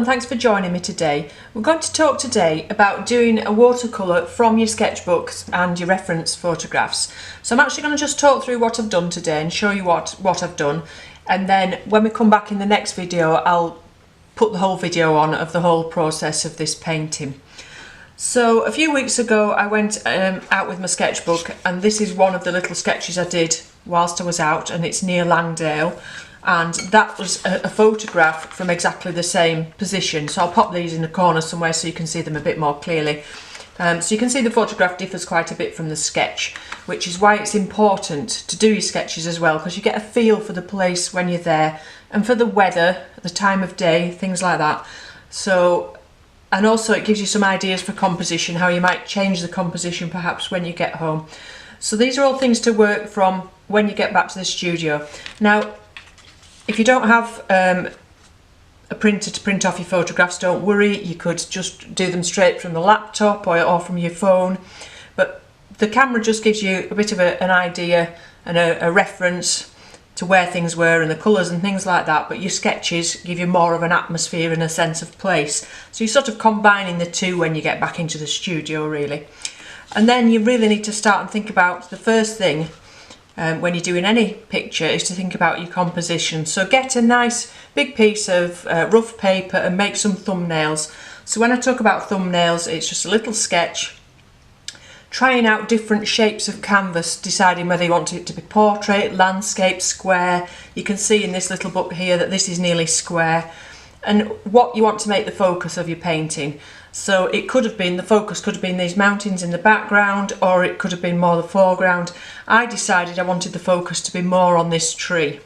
and thanks for joining me today. We're going to talk today about doing a watercolour from your sketchbooks and your reference photographs. So I'm actually going to just talk through what I've done today and show you what I've done, and then when we come back in the next video I'll put the whole video on of the whole process of this painting. So a few weeks ago I went out with my sketchbook, and this is one of the little sketches I did whilst I was out, and it's near Langdale. And that was a photograph from exactly the same position, so I'll pop these in the corner somewhere so you can see them a bit more clearly. So you can see the photograph differs quite a bit from the sketch, which is why it's important to do your sketches as well, because you get a feel for the place when you're there and for the weather, the time of day, things like that. So, and also it gives you some ideas for composition, how you might change the composition perhaps when you get home. So these are all things to work from when you get back to the studio. Now, if you don't have a printer to print off your photographs, don't worry, you could just do them straight from the laptop or from your phone. But the camera just gives you a bit of an idea and a reference to where things were and the colours and things like that, but your sketches give you more of an atmosphere and a sense of place. So you're sort of combining the two when you get back into the studio, really. And then you really need to start and think about the first thing when you're doing any picture is to think about your composition. So get a nice big piece of rough paper and make some thumbnails. So when I talk about thumbnails, it's just a little sketch, trying out different shapes of canvas, deciding whether you want it to be portrait, landscape, square. You can see in this little book here that this is nearly square, and what you want to make the focus of your painting. So it could have been, the focus could have been these mountains in the background, or it could have been more the foreground. I decided I wanted the focus to be more on this tree.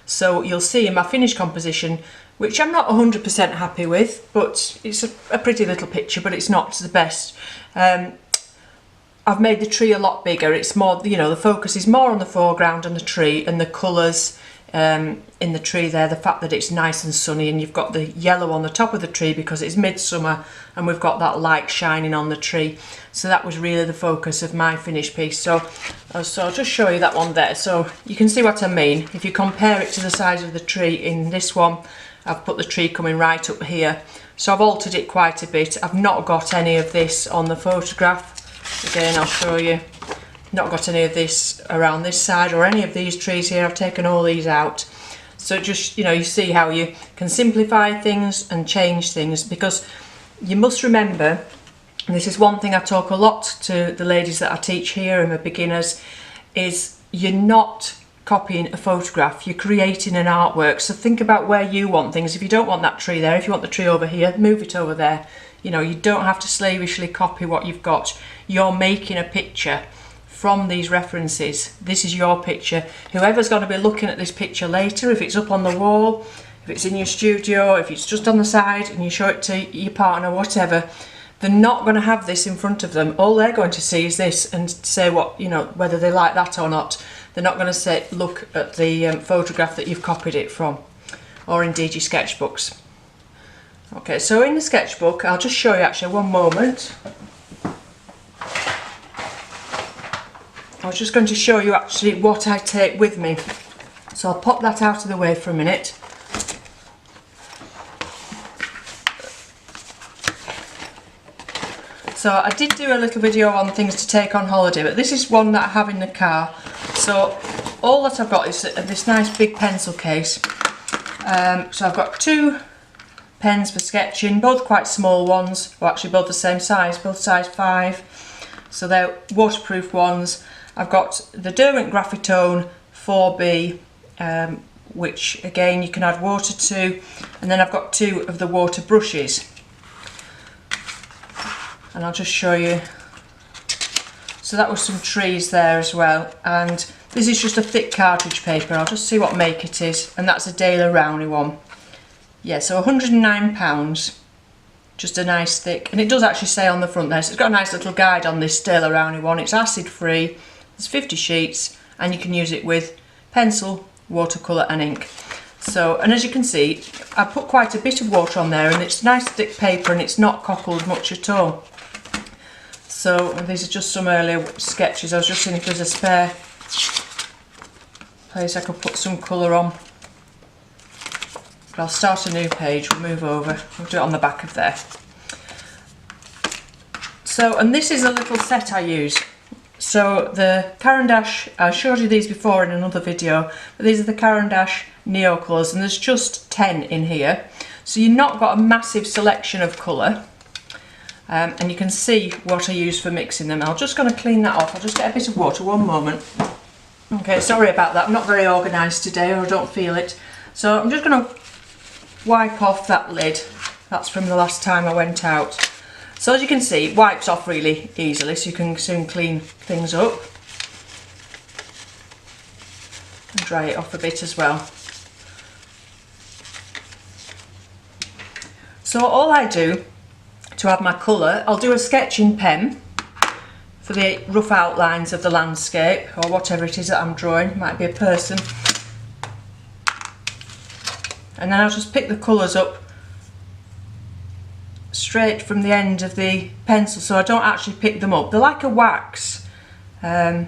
So you'll see in my finished composition, which I'm not 100% happy with, but it's a pretty little picture, but it's not the best. I've made the tree a lot bigger. It's more, you know, the focus is more on the foreground and the tree and the colours in the tree there, the fact that it's nice and sunny, and you've got the yellow on the top of the tree because it's midsummer and we've got that light shining on the tree. So that was really the focus of my finished piece. So I'll just show you that one there, so you can see what I mean. If you compare it to the size of the tree in this one, I've put the tree coming right up here, so I've altered it quite a bit. I've not got any of this on the photograph. Again, I'll show you. Not got any of this around this side or any of these trees here. I've taken all these out. So just, you know, you see how you can simplify things and change things, because you must remember, and this is one thing I talk a lot to the ladies that I teach here and the beginners, is you're not copying a photograph, you're creating an artwork. So think about where you want things. If you don't want that tree there, if you want the tree over here, move it over there. You know, you don't have to slavishly copy what you've got. You're making a picture from these references. This is your picture. Whoever's going to be looking at this picture later, if it's up on the wall, if it's in your studio, if it's just on the side and you show it to your partner, whatever, they're not going to have this in front of them. All they're going to see is this and say what, you know, whether they like that or not. They're not going to say, look at the photograph that you've copied it from, or indeed your sketchbooks. Okay, so in the sketchbook, I'll just show you actually one moment. I was just going to show you actually what I take with me. So I'll pop that out of the way for a minute. So I did do a little video on things to take on holiday, but this is one that I have in the car. So all that I've got is this nice big pencil case. So I've got two pens for sketching, both quite small ones, or actually both the same size, both size 5. So they're waterproof ones. I've got the Derwent Graphitone 4B, which again you can add water to, and then I've got 2 of the water brushes. And I'll just show you. So that was some trees there as well, and this is just a thick cartridge paper. I'll just see what make it is, and that's a Dale Rowney one. Yeah, so £109, just a nice thick, and it does actually say on the front there, so it's got a nice little guide on this Dale Rowney one. It's acid free, there's 50 sheets, and you can use it with pencil, watercolour and ink. So, and as you can see, I put quite a bit of water on there, and it's nice thick paper and it's not cockled much at all. So these are just some earlier sketches. I was just seeing if there's a spare place I could put some colour on. But I'll start a new page, we'll move over, we'll do it on the back of there. So, and this is a little set I use. So the Caran d'Ache, I showed you these before in another video, but these are the Caran d'Ache Neo colours, and there's just 10 in here. So you've not got a massive selection of colour. And you can see what I use for mixing them. I'm just going to clean that off. I'll just get a bit of water, one moment. Okay, sorry about that. I'm not very organised today, or I don't feel it. So I'm just going to wipe off that lid. That's from the last time I went out. So as you can see, it wipes off really easily, so you can soon clean things up. And dry it off a bit as well. So all I do to add my colour, I'll do a sketching pen for the rough outlines of the landscape or whatever it is that I'm drawing. It might be a person. And then I'll just pick the colours up straight from the end of the pencil, so I don't actually pick them up. They're like a wax. So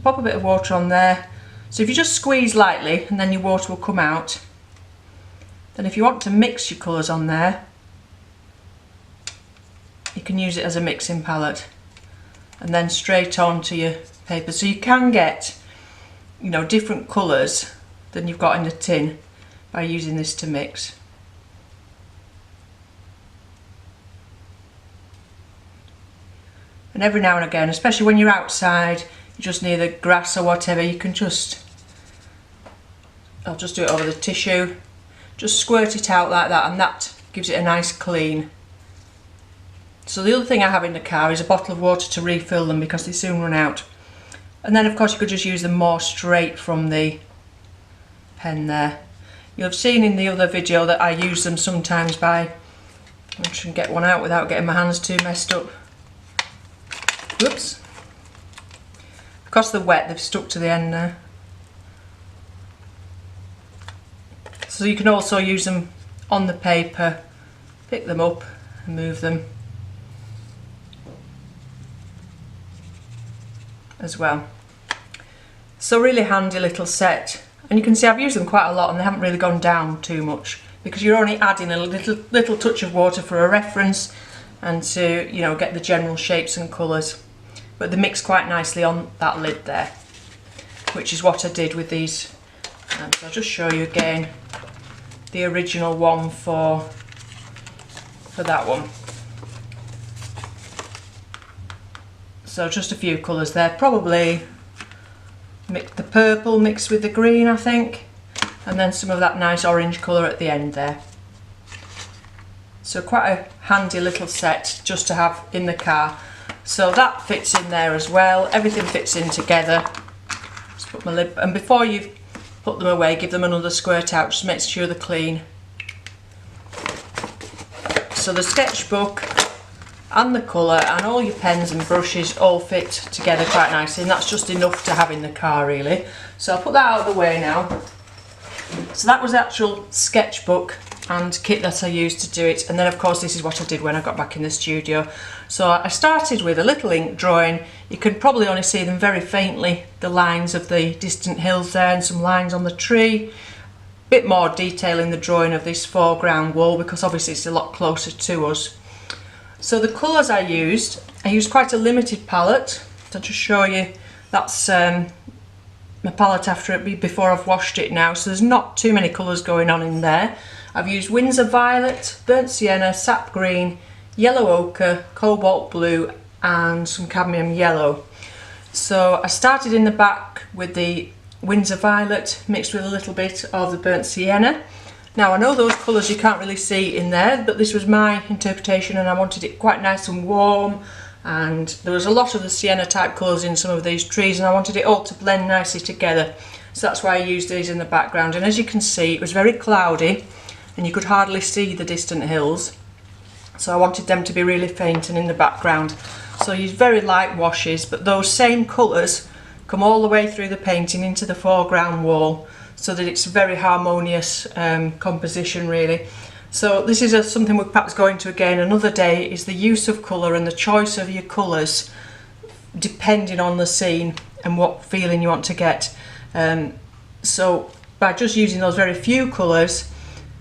pop a bit of water on there. So if you just squeeze lightly and then your water will come out. Then if you want to mix your colours on there, you can use it as a mixing palette and then straight onto your paper. So you can get, you know, different colours than you've got in the tin by using this to mix. And every now and again, especially when you're outside, you're just near the grass or whatever, you can just, I'll just do it over the tissue, just squirt it out like that, and that gives it a nice clean. So the other thing I have in the car is a bottle of water to refill them because they soon run out. And then of course you could just use them more straight from the pen there. You'll have seen in the other video that I use them sometimes by, I can get one out without getting my hands too messed up. Whoops. Because they're wet, they've stuck to the end now. So you can also use them on the paper, pick them up and move them as well. So really handy little set. And you can see I've used them quite a lot and they haven't really gone down too much because you're only adding a little touch of water for a reference and to, you know, get the general shapes and colours. But they mix quite nicely on that lid there, which is what I did with these. So I'll just show you again the original one for that one. So just a few colours there, probably the purple mixed with the green, I think, and then some of that nice orange colour at the end there. So quite a handy little set just to have in the car. So that fits in there as well, everything fits in together. Just put my lid, and before you put them away, give them another squirt out, just make sure they're clean. So the sketchbook and the colour and all your pens and brushes all fit together quite nicely, and that's just enough to have in the car really. So I'll put that out of the way now. So that was the actual sketchbook and kit that I used to do it, and then of course this is what I did when I got back in the studio. So I started with a little ink drawing. You can probably only see them very faintly, the lines of the distant hills there and some lines on the tree. Bit more detail in the drawing of this foreground wall because obviously it's a lot closer to us. So the colours I used quite a limited palette. So to show you, that's my palette before I've washed it now, so there's not too many colours going on in there. I've used Winsor Violet, Burnt Sienna, Sap Green, Yellow Ochre, Cobolt Blue and some Cadmium Yellow. So I started in the back with the Winsor Violet mixed with a little bit of the Burnt Sienna. Now I know those colours you can't really see in there, but this was my interpretation and I wanted it quite nice and warm, and there was a lot of the sienna type colours in some of these trees and I wanted it all to blend nicely together. So that's why I used these in the background, and as you can see it was very cloudy and you could hardly see the distant hills. So I wanted them to be really faint and in the background. So I used very light washes, but those same colours come all the way through the painting into the foreground wall, so that it's a very harmonious composition really. So this is something we're perhaps going to again another day, is the use of colour and the choice of your colours depending on the scene and what feeling you want to get. So by just using those very few colours,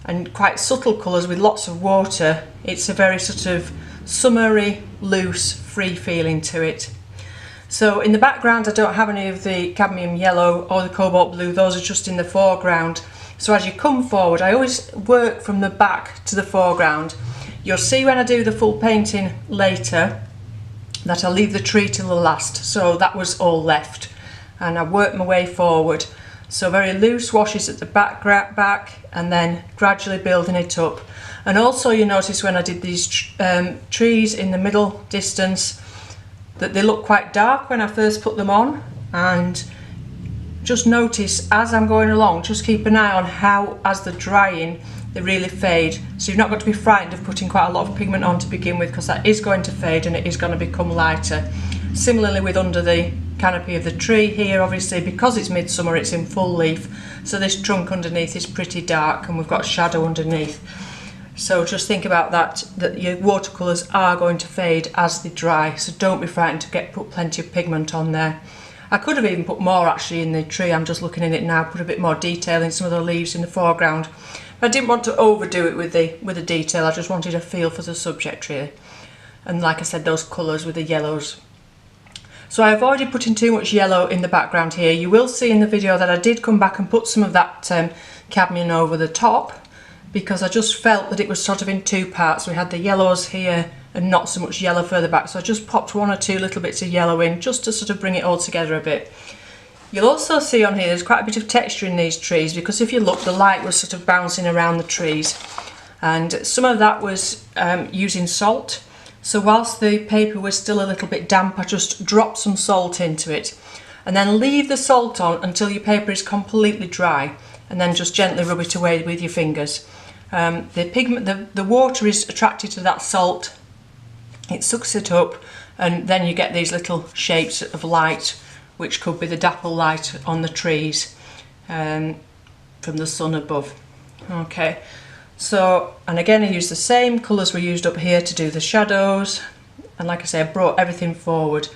and quite subtle colours with lots of water. It's a very sort of summery, loose, free feeling to it. So in the background I don't have any of the Cadmium Yellow or the Cobolt Blue, those are just in the foreground. So as you come forward, I always work from the back to the foreground. You'll see when I do the full painting later that I'll leave the tree till the last, so that was all left, and I work my way forward. So very loose washes at the back and then gradually building it up. And also you notice when I did these trees in the middle distance that they look quite dark when I first put them on, and just notice as I'm going along, just keep an eye on how as they're drying they really fade. So you've not got to be frightened of putting quite a lot of pigment on to begin with, because that is going to fade and it is going to become lighter. Similarly with under the canopy of the tree here, obviously because it's midsummer it's in full leaf, so this trunk underneath is pretty dark and we've got shadow underneath. So just think about that your watercolours are going to fade as they dry, so don't be frightened to put plenty of pigment on there. I could have even put more actually in the tree, I'm just looking at it now, put a bit more detail in some of the leaves in the foreground. But I didn't want to overdo it with the detail, I just wanted a feel for the subject really. And like I said, those colours with the yellows. So I avoided putting too much yellow in the background here. You will see in the video that I did come back and put some of that cadmium over the top, because I just felt that it was sort of in two parts. We had the yellows here and not so much yellow further back, so I just popped one or two little bits of yellow in just to sort of bring it all together a bit. You'll also see on here there's quite a bit of texture in these trees, because if you look, the light was sort of bouncing around the trees, and some of that was using salt. So whilst the paper was still a little bit damp, I just dropped some salt into it, and then leave the salt on until your paper is completely dry, and then just gently rub it away with your fingers. The water is attracted to that salt, it sucks it up, and then you get these little shapes of light, which could be the dapple light on the trees from the sun above. Okay, so, and again I used the same colours we used up here to do the shadows, and like I say, I brought everything forward.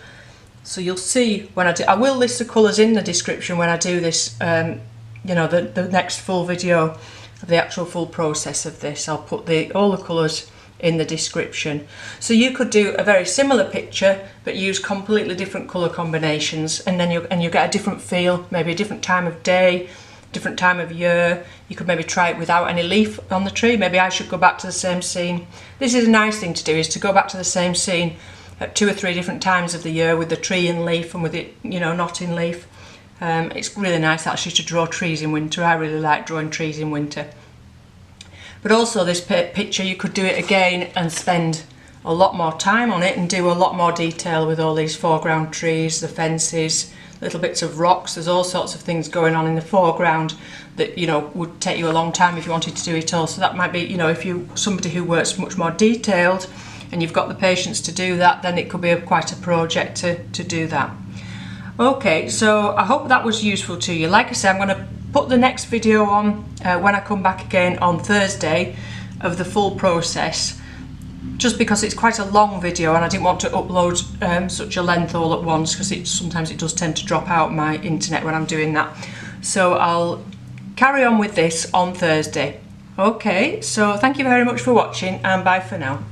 So you'll see when I will list the colours in the description when I do this, you know, the next full video of the actual full process of this. I'll put all the colours in the description. So you could do a very similar picture but use completely different colour combinations, and then you get a different feel, maybe a different time of day, different time of year. You could maybe try it without any leaf on the tree. Maybe I should go back to the same scene. This is a nice thing to do, is to go back to the same scene at 2 or 3 different times of the year with the tree in leaf and with it, you know, not in leaf. It's really nice actually to draw trees in winter. I really like drawing trees in winter. But also this picture, you could do it again and spend a lot more time on it and do a lot more detail with all these foreground trees, the fences, little bits of rocks. There's all sorts of things going on in the foreground that, you know, would take you a long time if you wanted to do it all. So that might be, you know, if you're somebody who works much more detailed and you've got the patience to do that, then it could be quite a project to do that. Okay, so I hope that was useful to you. Like I said, I'm going to put the next video on when I come back again on Thursday of the full process, just because it's quite a long video and I didn't want to upload such a length all at once, because sometimes it does tend to drop out my internet when I'm doing that. So I'll carry on with this on Thursday. Okay, so thank you very much for watching, and bye for now.